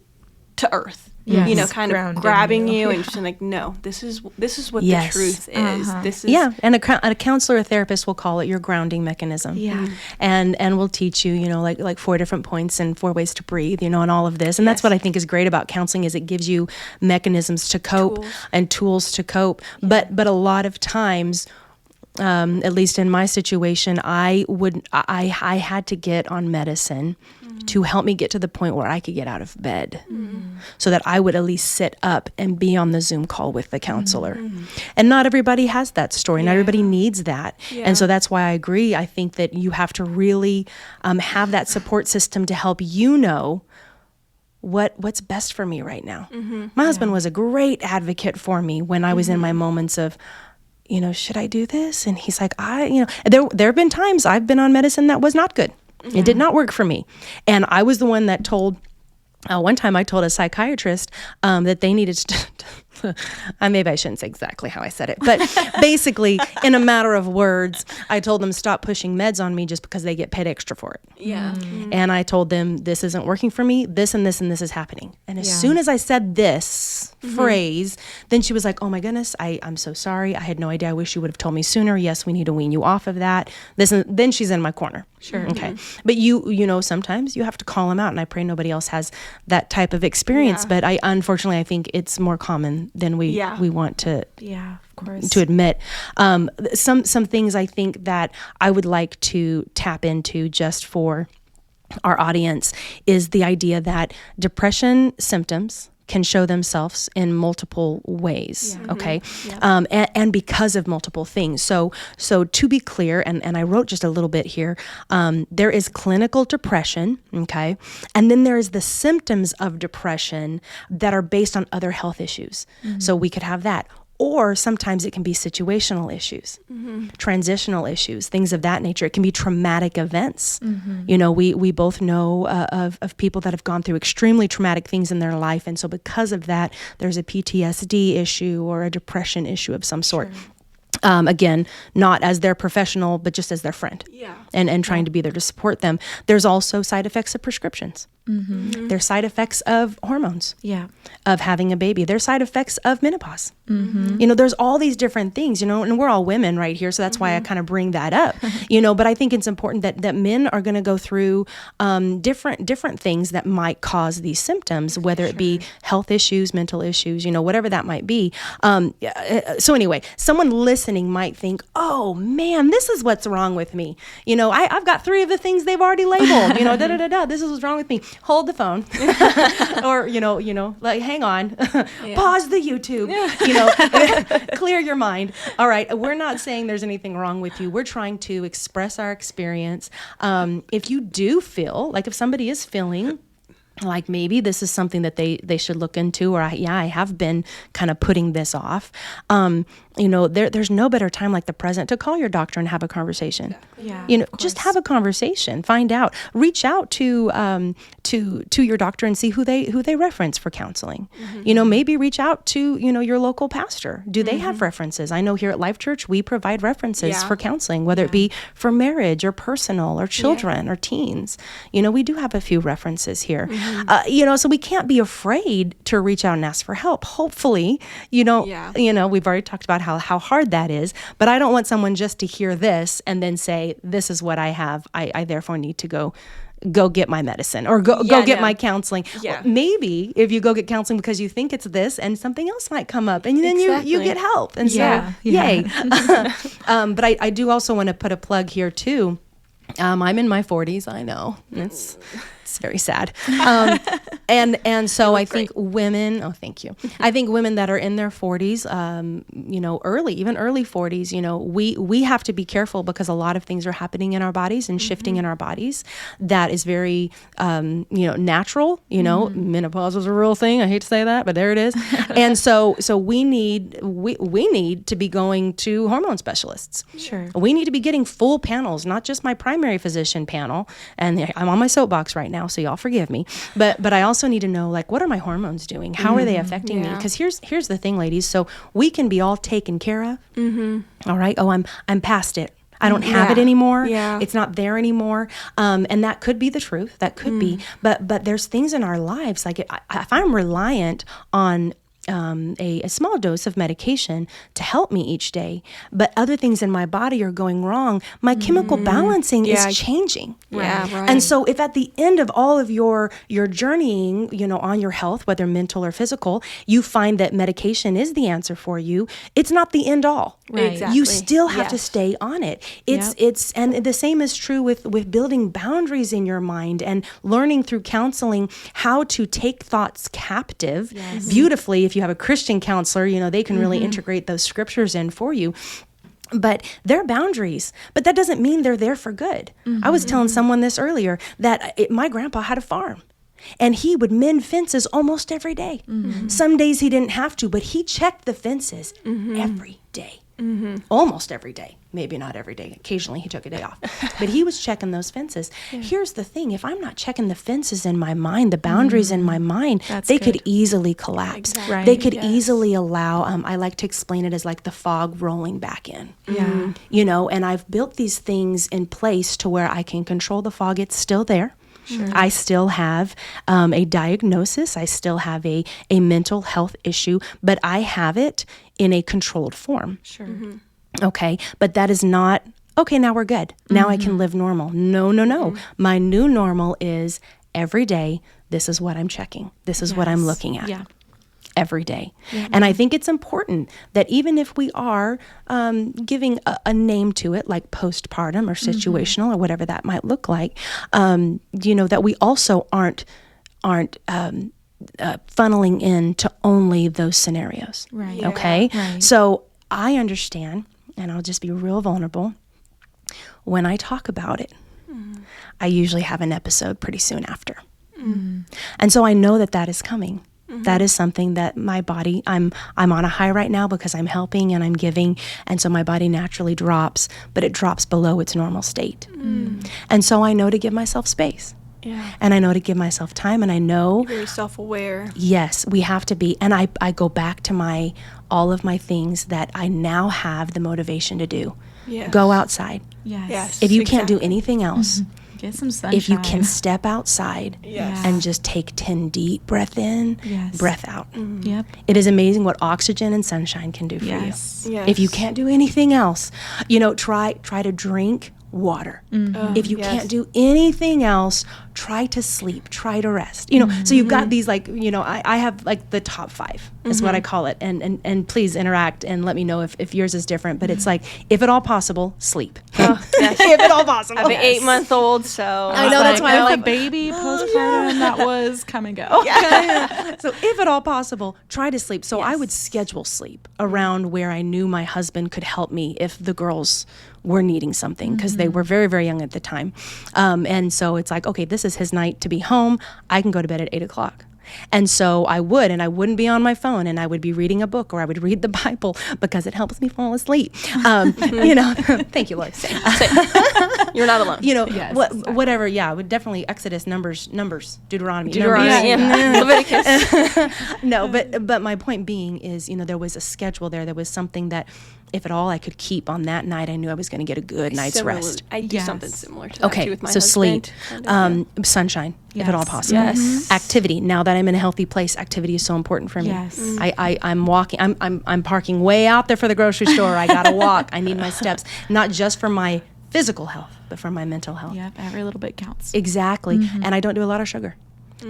earth. Yes. Kind of grabbing you and just like, no, this is what the truth is. This is and a counselor, a therapist will call it your grounding mechanism. Yeah, and we'll teach you, like 4 different points and 4 ways to breathe, and all of this. And that's what I think is great about counseling is it gives you mechanisms to cope and tools to cope. But a lot of times, at least in my situation, I had to get on medicine to help me get to the point where I could get out of bed so that I would at least sit up and be on the Zoom call with the counselor. And not everybody has that story. Not everybody needs that. And so that's why I agree. I think that you have to really have that support system to help you know what's best for me right now. My husband was a great advocate for me when I was in my moments of, should I do this? And he's like, there have been times I've been on medicine that was not good. It did not work for me. And I was the one that told, one time I told a psychiatrist that they needed maybe I shouldn't say exactly how I said it, but basically, in a matter of words, I told them stop pushing meds on me just because they get paid extra for it. Yeah. And I told them this isn't working for me, this and this and this is happening. And as soon as I said this phrase, then she was like, oh my goodness, I'm so sorry. I had no idea. I wish you would have told me sooner. Yes, we need to wean you off of that. Then she's in my corner. Sure. Okay. But you know, sometimes you have to call them out, and I pray nobody else has that type of experience. But unfortunately, I think it's more common than we want to. Yeah, of course. To admit. Some things I think that I would like to tap into just for our audience is the idea that depression symptoms can show themselves in multiple ways, okay? And because of multiple things. So to be clear, and I wrote just a little bit here, there is clinical depression, okay? And then there is the symptoms of depression that are based on other health issues. So we could have that. Or sometimes it can be situational issues, transitional issues, things of that nature. It can be traumatic events. You know, we both know of people that have gone through extremely traumatic things in their life. And so because of that, there's a PTSD issue or a depression issue of some sort. Again, not as their professional, but just as their friend. And trying to be there to support them. There's also side effects of prescriptions. There's side effects of hormones. Of having a baby. There's side effects of menopause. You know, there's all these different things, you know, and we're all women right here. So that's why I kind of bring that up, you know, but I think it's important that men are going to go through different things that might cause these symptoms, whether it be health issues, mental issues, you know, whatever that might be. So anyway, someone listening might think, oh man, this is what's wrong with me. You know, I've got 3 of the things they've already labeled, you know, this is what's wrong with me. Hold the phone or, you know, like, hang on, pause the YouTube, you know, clear your mind. All right. We're not saying there's anything wrong with you. We're trying to express our experience. If you do feel like if somebody is feeling like maybe this is something that they should look into, or I have been kind of putting this off. You know, there's no better time like the present to call your doctor and have a conversation. You know, just have a conversation, find out, reach out to your doctor and see who they reference for counseling. You know, maybe reach out to, you know, your local pastor. Do they have references? I know here at LifeChurch, we provide references for counseling, whether it be for marriage or personal or children or teens. You know, we do have a few references here. You know, so we can't be afraid to reach out and ask for help. Hopefully, you know, we've already talked about how hard that is, but I don't want someone just to hear this and then say, this is what I have. I therefore need to go get my medicine or go get my counseling. Well, maybe if you go get counseling because you think it's this and something else might come up and then you get help. And so, yay. But I do also want to put a plug here too. I'm in my 40s. I know it's very sad. And so I think women, thank you. I think women that are in their 40s, you know, even early 40s, you know, we have to be careful because a lot of things are happening in our bodies and shifting in our bodies. That is very, you know, natural, you know, menopause is a real thing. I hate to say that, but there it is. And so we need to be going to hormone specialists. We need to be getting full panels, not just my primary physician panel. And I'm on my soapbox right now, so y'all forgive me. But I also need to know, like, what are my hormones doing? How are they affecting me? Because here's the thing, ladies. So we can be all taken care of. All right. Oh, I'm past it. I don't have it anymore. It's not there anymore. And that could be the truth. That could be. But there's things in our lives, like if I'm reliant on a small dose of medication to help me each day, but other things in my body are going wrong, my chemical balancing is changing. And so if at the end of all of your journeying, you know, on your health, whether mental or physical, you find that medication is the answer for you, it's not the end all. Exactly. You still have to stay on it. It's and the same is true with building boundaries in your mind and learning through counseling how to take thoughts captive beautifully. If you have a Christian counselor, you know, they can really integrate those scriptures in for you. But they're boundaries, but that doesn't mean they're there for good. I was telling someone this earlier that my grandpa had a farm. And he would mend fences almost every day. Some days he didn't have to, but he checked the fences every day. almost every day. Maybe not every day. Occasionally he took a day off. But he was checking those fences. Here's the thing. If I'm not checking the fences in my mind, the boundaries in my mind, they could easily collapse. Exactly. Right. They could easily allow, I like to explain it as like the fog rolling back in. Yeah. You know, and I've built these things in place to where I can control the fog. It's still there. Sure. I still have a diagnosis. I still have a mental health issue, but I have it in a controlled form. Sure. Okay. But that is not, okay, now we're good. Now I can live normal. No. My new normal is every day, this is what I'm checking. This is what I'm looking at. Yeah. Every day. And I think it's important that even if we are giving a name to it, like postpartum or situational or whatever that might look like, you know, that we also aren't funneling into only those scenarios. Right. Okay. Right. So I understand, and I'll just be real vulnerable. When I talk about it, I usually have an episode pretty soon after. And so I know that is coming. That is something that my body, I'm on a high right now because I'm helping and I'm giving. And so my body naturally drops, but it drops below its normal state. And so I know to give myself space. Yeah. And I know to give myself time, and I know. Very self-aware. Yes, we have to be. And I go back to all of my things that I now have the motivation to do. Yes. Go outside. Yes. If you can't do anything else, Get some sunshine. if you can step outside Yes. and just take 10 deep breath in, breath out. Yep. It is amazing what oxygen and sunshine can do for Yes. you. Yes. If you can't do anything else, you know, try to drink water. If you can't do anything else, try to sleep, try to rest. You know, so you've got these, like, you know, I have like the top 5 is what I call it. And please interact and let me know if yours is different. But it's like, if at all possible, sleep. If at all possible. I have an 8-month-old, so I know, that's why I'm with like, a baby postpartum, that was come and go. So if at all possible, try to sleep. So I would schedule sleep around where I knew my husband could help me if the girls were needing something, because they were very, very young at the time. And so it's like, okay, this is his night to be home. I can go to bed at 8 o'clock. And so I wouldn't be on my phone, and I would be reading a book, or I would read the Bible because it helps me fall asleep. You know, thank you, Lord. you're not alone. You know, Yes, whatever. Yeah, I would definitely Exodus, Numbers, Deuteronomy. Leviticus. No, but my point being is, you know, there was a schedule there. There was something that, if at all I could keep on that night, I knew I was going to get a good night's rest. I do something similar to that too with my so husband. sleep, sunshine, if at all possible. Yes. Activity. Now that I'm in a healthy place, activity is so important for me. Yes. I'm walking. I'm parking way out there for the grocery store. I gotta walk. I need my steps, not just for my physical health, but for my mental health. Yep. Every little bit counts. Exactly. And I don't do a lot of sugar.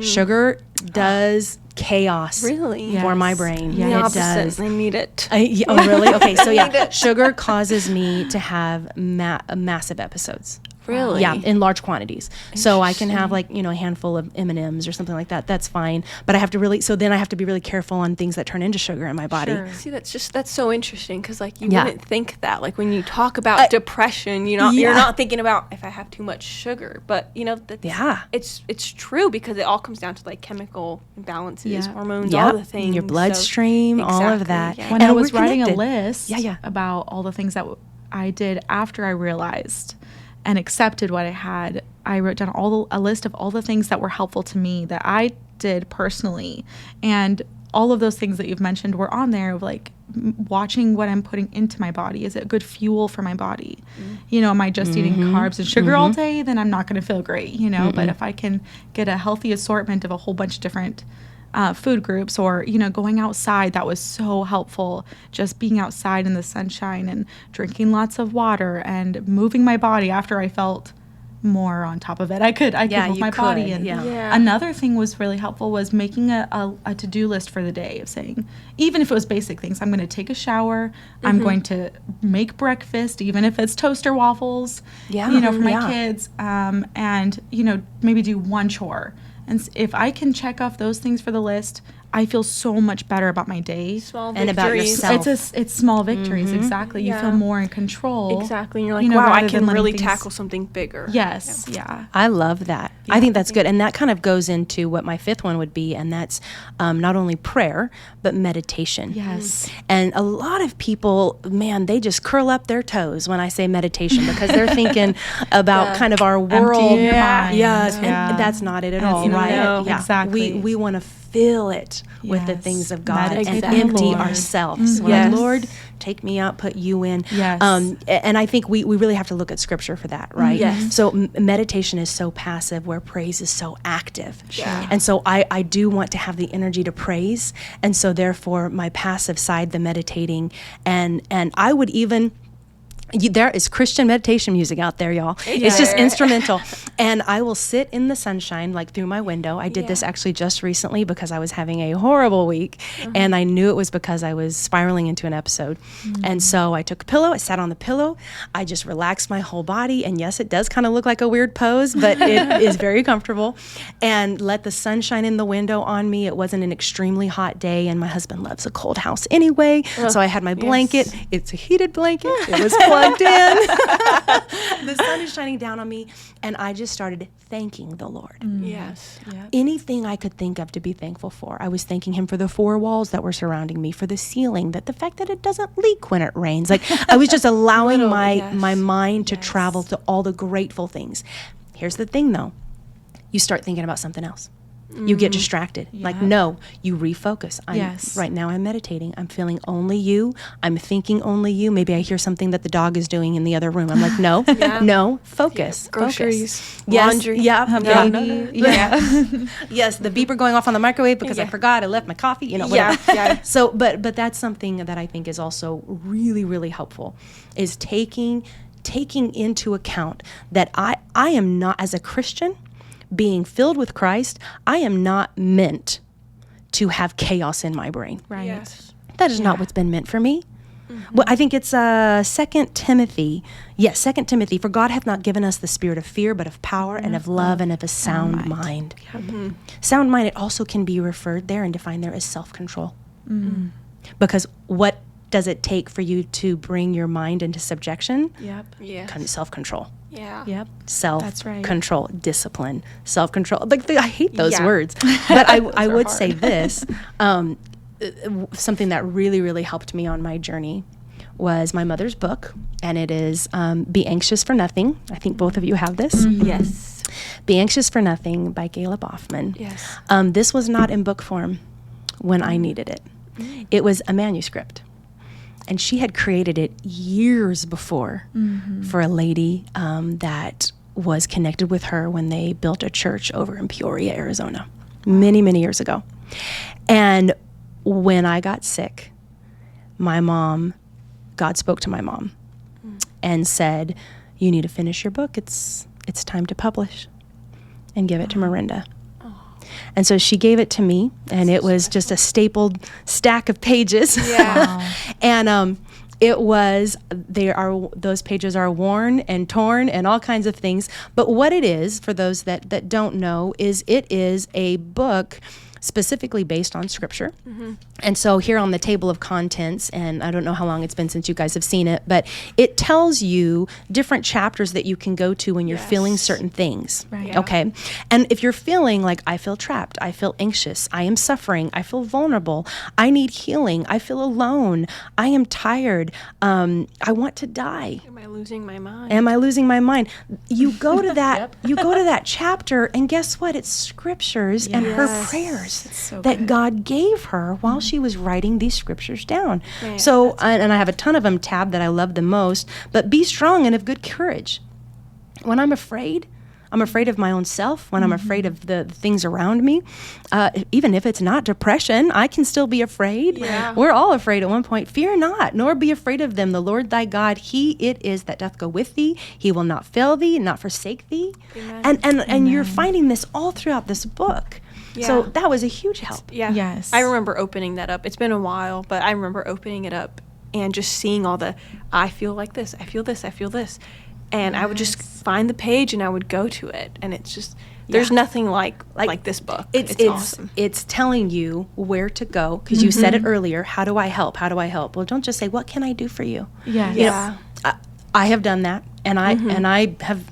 Sugar does chaos Really? for my brain. Yeah, The it opposite. does. I need it. Oh, really? Okay, so sugar causes me to have massive episodes. Really? Yeah, in large quantities. So I can have, like, you know, a handful of M&Ms or something like that. That's fine. But I have to then I have to be really careful on things that turn into sugar in my body. Sure. See, that's so interesting, because like you wouldn't think that, like when you talk about depression, you know, you're not thinking about if I have too much sugar, but you know that's, it's true, because it all comes down to like chemical imbalances, hormones, all the things, your bloodstream, all of that. Yeah. When And I was we're writing a connected. list about all the things that I did after I realized and accepted what I had, I wrote down a list of all the things that were helpful to me that I did personally. And all of those things that you've mentioned were on there, of like watching what I'm putting into my body. Is it good fuel for my body? You know, am I just eating carbs and sugar all day? Then I'm not going to feel great, you know. But if I can get a healthy assortment of a whole bunch of different food groups, or, you know, going outside, that was so helpful. Just being outside in the sunshine and drinking lots of water and moving my body after I felt more on top of it. I could move my body. And another thing was really helpful was making a to-do list for the day, of saying, even if it was basic things, I'm going to take a shower, I'm going to make breakfast, even if it's toaster waffles, you know, for my kids, and, you know, maybe do one chore. And if I can check off those things for the list, I feel so much better about my day. Small And about victories. yourself. It's small victories, exactly. You feel more in control. Exactly. And you're like, you know, wow, I rather can than letting really things- tackle something bigger. Yes, yeah. I love that. I think that's good. And that kind of goes into what my fifth one would be, and that's not only prayer, but meditation. Yes. And a lot of people, man, they just curl up their toes when I say meditation because they're thinking about kind of our world. Emptying your mind. Yes, Yeah. and that's not it at all, That's not right? it. No. Yeah. Exactly. We want to fill it with the Yes. things of God Meditate and on the empty Lord. ourselves. We're Yes. like, Lord, take me out, put you in. Yes. And I think we really have to look at Scripture for that, right? Yes. So meditation is so passive, where praise is so active. Yeah. And so I do want to have the energy to praise, and so therefore my passive side, the meditating, and I would even. There is Christian meditation music out there, y'all. It's just instrumental. And I will sit in the sunshine, like through my window. I did this actually just recently because I was having a horrible week. And I knew it was because I was spiraling into an episode. And so I took a pillow, I sat on the pillow, I just relaxed my whole body. And yes, it does kind of look like a weird pose, but it is very comfortable. And let the sunshine in the window on me. It wasn't an extremely hot day. And my husband loves a cold house anyway. So I had my blanket. It's a heated blanket. It was plugged in. The sun is shining down on me, and I just started thanking the Lord. Yes. Anything I could think of to be thankful for. I was thanking him for the four walls that were surrounding me, for the ceiling, that the fact that it doesn't leak when it rains. Like I was just allowing my mind to travel to all the grateful things. Here's the thing though. You start thinking about something else. You get distracted. Like, no, you refocus. Right now I'm meditating. I'm feeling only you. I'm thinking only you. Maybe I hear something that the dog is doing in the other room. I'm like, no, no, focus. Groceries, focus. laundry. Baby. Yes, the beeper going off on the microwave because I forgot I left my coffee, whatever. So, but that's something that I think is also really, really helpful, is taking into account that I am not, as a Christian, being filled with Christ, I am not meant to have chaos in my brain. Right. Yes. That is not what's been meant for me. Well, I think it's 2 Timothy. Yes, 2 Timothy. For God hath not given us the spirit of fear, but of power and of love and of a sound mind. Sound mind, it also can be referred there and defined there as self-control. Because what does it take for you to bring your mind into subjection? Yes. Self-control. Yeah. Yep. Self-control, discipline, self-control. Like I hate those words, but I would say this. Something that really, really helped me on my journey was my mother's book, and it is Be Anxious for Nothing. I think both of you have this. Yes. Be Anxious for Nothing by Gilbert Hoffman. Yes. This was not in book form when I needed it. It was a manuscript. And she had created it years before for a lady that was connected with her when they built a church over in Peoria, Arizona, many, many years ago. And when I got sick, God spoke to my mom and said, you need to finish your book. It's time to publish, and give it to Miranda. And so she gave it to me, and it was just a stapled stack of pages. Yeah. And those pages are worn and torn and all kinds of things. But what it is, for those that don't know, is it is a book specifically based on Scripture. And so here on the table of contents, and I don't know how long it's been since you guys have seen it, but it tells you different chapters that you can go to when you're feeling certain things. Right. Okay. And if you're feeling like, I feel trapped, I feel anxious, I am suffering, I feel vulnerable, I need healing, I feel alone, I am tired, I want to die. Am I losing my mind? Am I losing my mind? You go to that, you go to that chapter, and guess what? It's scriptures and her prayers that God gave her while she was writing these scriptures down. Right. So, and I have a ton of them tabbed that I love the most, but be strong and of good courage. When I'm afraid of my own self, when I'm afraid of the things around me, even if it's not depression, I can still be afraid. Yeah. We're all afraid at one point. Fear not, nor be afraid of them. The Lord thy God, he it is that doth go with thee. He will not fail thee, not forsake thee. Amen. And you're finding this all throughout this book. Yeah. So that was a huge help. Yeah. Yes. I remember opening that up. It's been a while, but I remember opening it up and just seeing all the, I feel like this, I feel this, I feel this. and I would just find the page and I would go to it, and it's just there's nothing like this book. It's awesome. It's telling you where to go, because you said it earlier. How do I help? How do I help? Well, don't just say, what can I do for you? Yeah. You know, I have done that, and I have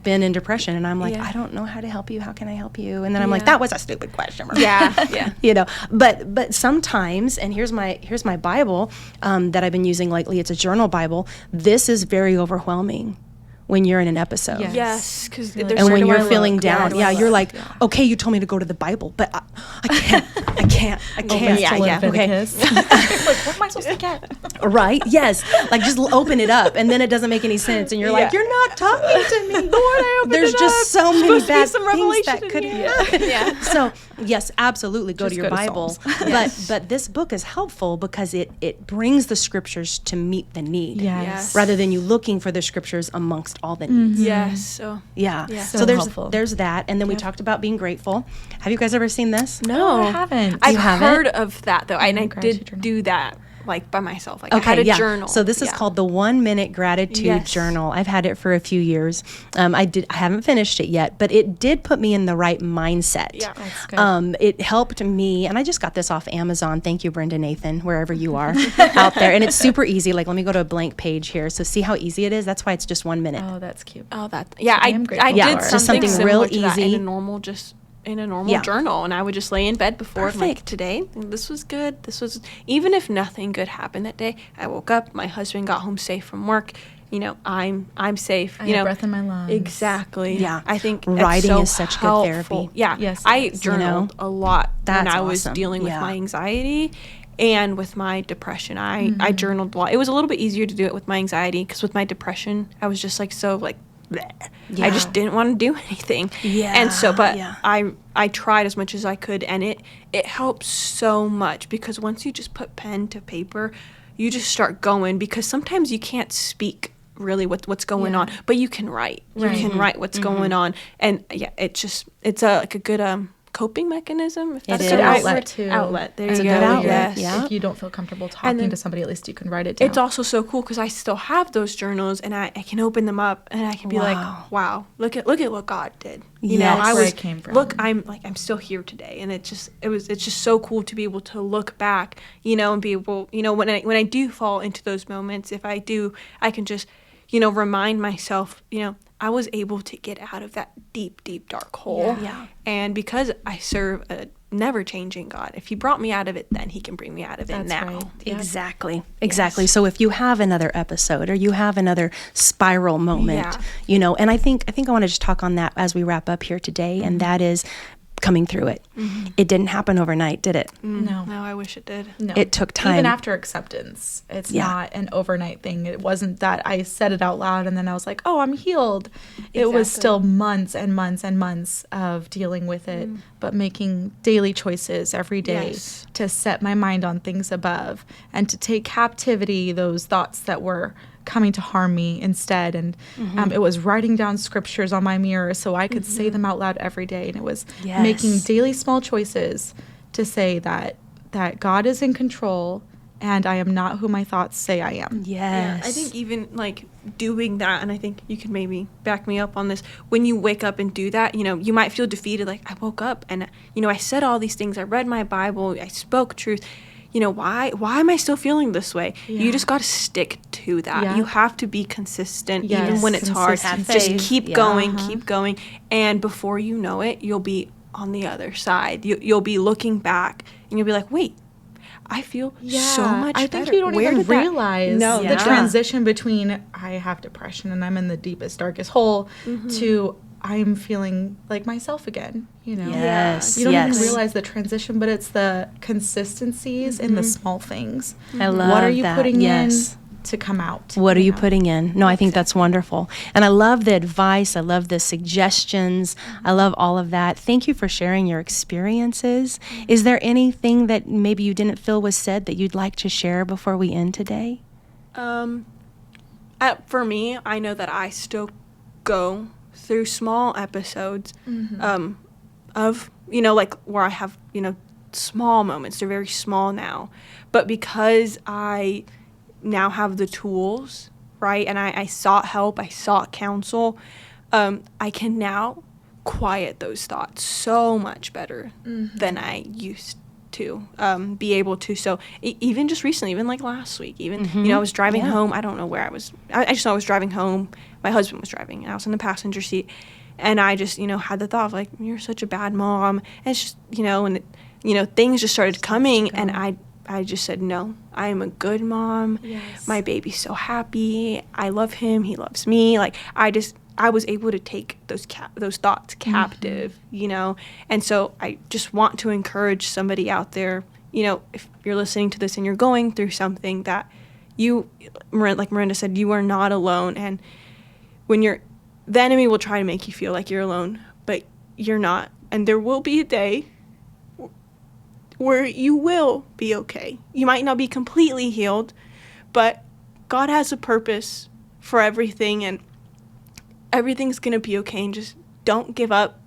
been in depression, and I'm like, I don't know how to help you. How can I help you? And then I'm like, that was a stupid question. Yeah. You know, but sometimes, and here's my Bible that I've been using lately. It's a journal Bible. This is very overwhelming when you're in an episode. Yes, because and when you're feeling down, you're like, okay, you told me to go to the Bible, but I can't. Okay. Like, what am I supposed to get? Right? Yes. Like, just open it up, and then it doesn't make any sense, and you're like, you're not talking to me. Lord, I opened There's it just up. so many Supposed bad to be some things that could happen. So, yes, absolutely, go to your go to Bible. Psalms. But this book is helpful because it brings the scriptures to meet the need, Yes. rather than you looking for the scriptures amongst all the needs. Yes. So Yeah. So So helpful. there's that, and then we talked about being grateful. Have you guys ever seen this? no, I haven't. I've haven't? heard of that though, and I gratitude did journal. do that like by myself. Like I had a journal. So this is called the 1 minute gratitude Yes. journal. I've had it for a few years. I haven't finished it yet, but it did put me in the right mindset. Yeah. That's good. It helped me, and I just got this off Amazon. Thank you, Brenda Nathan, wherever you are out there. And it's super easy. Like, let me go to a blank page here. So see how easy it is? That's why it's just 1 minute. Oh, that's cute. I I am grateful I for did it. something, Just something similar real to that easy. in a normal journal, and I would just lay in bed before and like, Perfect. today this was good. This was, even if nothing good happened that day, I woke up, my husband got home safe from work, you know, I'm safe. I you have know, breath in my lungs. Exactly. Yeah. I think Writing it's so is such good helpful. therapy. Yeah. Yes, it I is. journaled You know? a lot when That's I was awesome. dealing with Yeah. my anxiety and with my depression. I journaled a lot. It was a little bit easier to do it with my anxiety, because with my depression, I was just like so like bleh. Yeah. I just didn't want to do anything. Yeah, And so, but yeah. I tried as much as I could, and it helps so much, because once you just put pen to paper, you just start going, because sometimes you can't speak really what's going on, but you can write. Right. You can write what's going on, and it's a good coping mechanism. If that's It the is. right Outlet, word. too. Outlet. There It's you a go. good outlet, Yes. yeah. If you don't feel comfortable And talking then to somebody, at least you can write it down. It's also so cool because I still have those journals, and I can open them up, and I can be like, wow, look at what God did. You know, Yes. I Where was it came from. look, I'm still here today, and it's just so cool to be able to look back, you know, and be able, you know, when I do fall into those moments, if I do, I can just, you know, remind myself, you know, I was able to get out of that deep, deep, dark hole. Yeah. And because I serve a never changing God, if he brought me out of it then, he can bring me out of it That's now. right. Yep. Exactly. So if you have another episode, or you have another spiral moment, Yeah. you know, and I think I want to just talk on that as we wrap up here today, and that is coming through it. It didn't happen overnight, did it? No. No, I wish it did. No. It took time. Even after acceptance, it's not an overnight thing. It wasn't that I said it out loud and then I was like, oh, I'm healed. It was still months and months and months of dealing with it, but making daily choices every day Yes. to set my mind on things above and to take captivity those thoughts that were coming to harm me instead. And it was writing down scriptures on my mirror so I could say them out loud every day. And it was making daily small choices to say that God is in control and I am not who my thoughts say I am. Yeah, I think even like doing that, and I think you can maybe back me up on this, when you wake up and do that, you know, you might feel defeated, like I woke up and, you know, I said all these things, I read my Bible, I spoke truth. You know, why am I still feeling this way? Yeah. You just got to stick to that. Yeah. You have to be consistent, Yes, even when it's hard. consistency. Just keep Yeah. going, keep going. And before you know it, you'll be on the other side. You'll be looking back and you'll be like, wait, I feel so much I better. think you don't Where even did that- realize No, the yeah. transition between I have depression and I'm in the deepest, darkest hole to I'm feeling like myself again, you know? Yes. You don't yes. even realize the transition, but it's the consistencies in the small things. I love What are you that. putting Yes. in to come out? What are you know? putting in? No, I think that's wonderful. And I love the advice. I love the suggestions. I love all of that. Thank you for sharing your experiences. Is there anything that maybe you didn't feel was said that you'd like to share before we end today? For me, I know that I still go through small episodes of, you know, like where I have, you know, small moments. They're very small now. But because I now have the tools right? And I sought help, I sought counsel. I can now quiet those thoughts so much better than I used to be able to. So even just recently, even like last week, even, I was driving home. I don't know where I was. I just know I was driving home. My husband was driving, and I was in the passenger seat. And I just, had the thought of like, you're such a bad mom. And it's just, things just started coming. And I just said, no, I am a good mom. Yes. My baby's so happy. I love him. He loves me. Like, I was able to take those thoughts captive, And so I just want to encourage somebody out there, if you're listening to this and you're going through something, that like Miranda said, you are not alone. And the enemy will try to make you feel like you're alone, but you're not. And there will be a day where you will be okay. You might not be completely healed, but God has a purpose for everything, and everything's going to be okay. And just don't give up.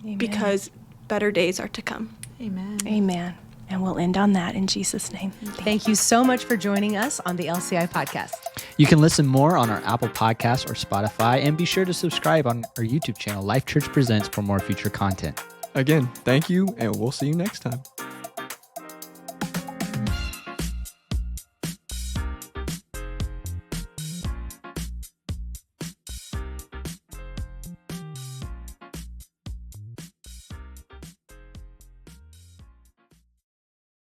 Amen. Because better days are to come. Amen. Amen. And we'll end on that in Jesus' name. Thank you so much for joining us on the LCI podcast. You can listen more on our Apple Podcasts or Spotify, and be sure to subscribe on our YouTube channel, LifeChurch Presents, for more future content. Again, thank you, and we'll see you next time.